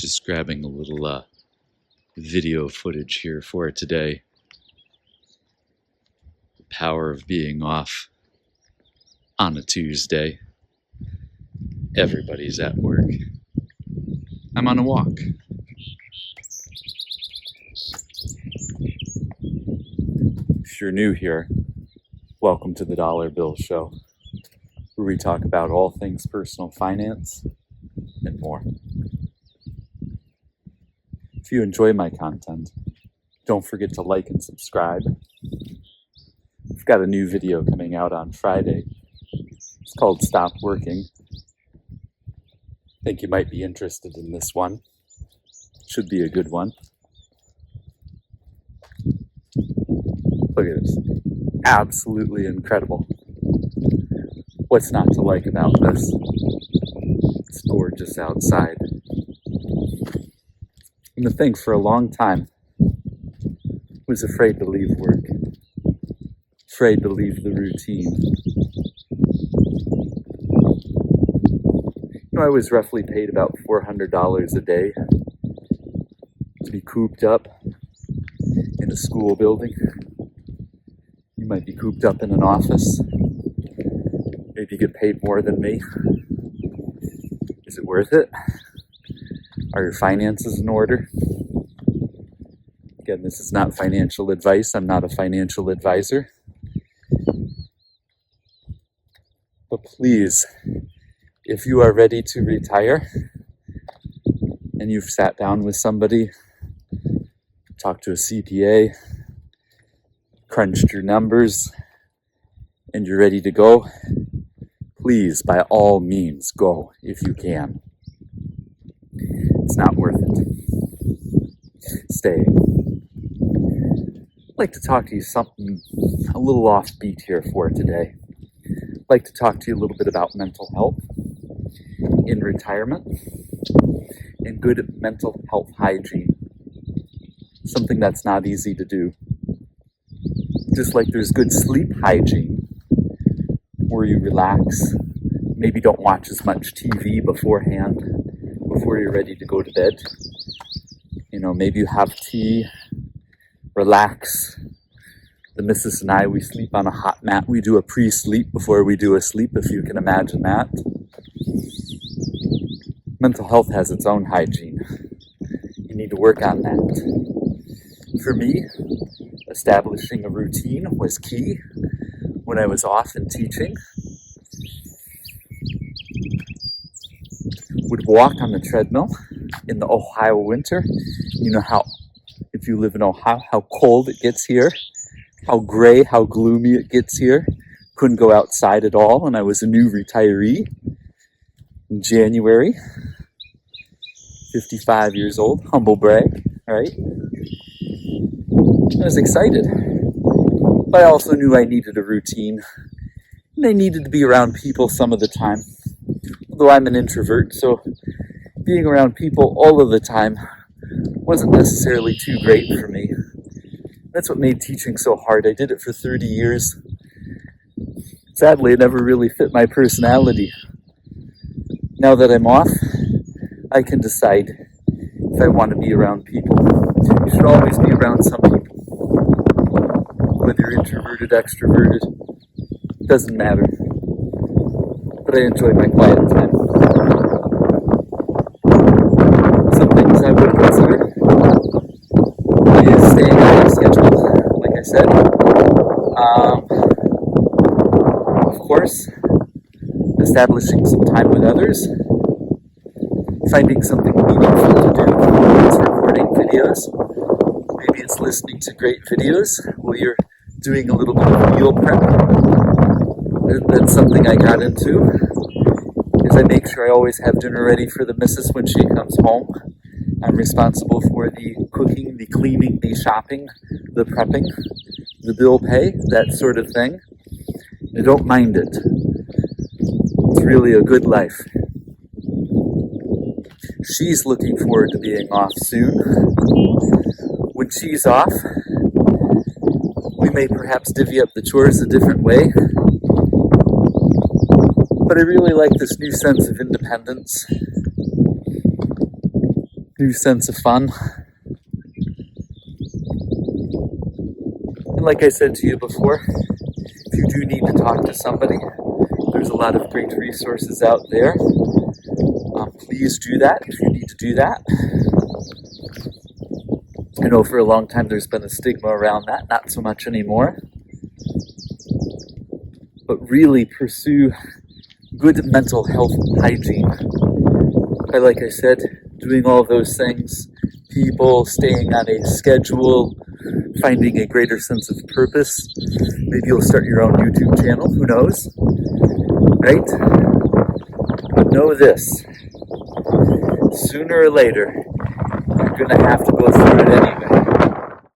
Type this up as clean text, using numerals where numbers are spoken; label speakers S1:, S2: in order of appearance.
S1: Just grabbing a little video footage here for today. The power of being off on a Tuesday. Everybody's at work. I'm on a walk. If you're new here, welcome to the Dollar Bill Show, where we talk about all things personal finance and more. If you enjoy my content, don't forget to like and subscribe. I've got a new video coming out on Friday. It's called Stop Working. I think you might be interested in this one. Should be a good one. Look at this. Absolutely incredible. What's not to like about this? It's gorgeous outside. And the thing for a long time was afraid to leave work, afraid to leave the routine. I was roughly paid about $400 a day to be cooped up in a school building. You might be cooped up in an office. Maybe you get paid more than me. Is it worth it? Are your finances in order? Again, this is not financial advice. I'm not a financial advisor. But please, if you are ready to retire and you've sat down with somebody, talked to a CPA, crunched your numbers, and you're ready to go, please, by all means, go if you can. It's not worth it. Stay. I'd like to talk to you something a little offbeat here for today. I'd like to talk to you a little bit about mental health in retirement and good mental health hygiene. Something that's not easy to do. Just like there's good sleep hygiene, where you relax, maybe don't watch as much TV beforehand, before you're ready to go to bed. Maybe you have tea, relax. The missus and I, we sleep on a hot mat. We do a pre-sleep before we do a sleep, if you can imagine that. Mental health has its own hygiene. You need to work on that. For me, establishing a routine was key when I was off and teaching. Would walk on the treadmill in the Ohio winter. You know how, if you live in Ohio, how cold it gets here, how gray, how gloomy it gets here. Couldn't go outside at all, and I was a new retiree in January. 55 years old, humble brag, right? I was excited, but I also knew I needed a routine, and I needed to be around people some of the time. Although I'm an introvert, so being around people all of the time wasn't necessarily too great for me. That's what made teaching so hard. I did it for 30 years. Sadly, it never really fit my personality. Now that I'm off, I can decide if I want to be around people. You should always be around some people. Whether you're introverted, extroverted, doesn't matter. But I enjoy my quiet time. Some things I would consider is staying on a schedule, like I said. Of course, establishing some time with others. Finding something meaningful to do. Maybe it's recording videos. Maybe it's listening to great videos while you're doing a little bit of meal prep. That's something I got into, is I make sure I always have dinner ready for the missus when she comes home. I'm responsible for the cooking, the cleaning, the shopping, the prepping, the bill pay, that sort of thing. I don't mind it. It's really a good life. She's looking forward to being off soon. When she's off, we may perhaps divvy up the chores a different way. But I really like this new sense of independence. new sense of fun. And like I said to you before, if you do need to talk to somebody, there's a lot of great resources out there. Please do that if you need to do that. I know for a long time there's been a stigma around that, not so much anymore. But really pursue good mental health hygiene. By, like I said, doing all those things, people staying on a schedule, finding a greater sense of purpose. Maybe you'll start your own YouTube channel, who knows, right? But know this, sooner or later, you're going to have to go through it anyway.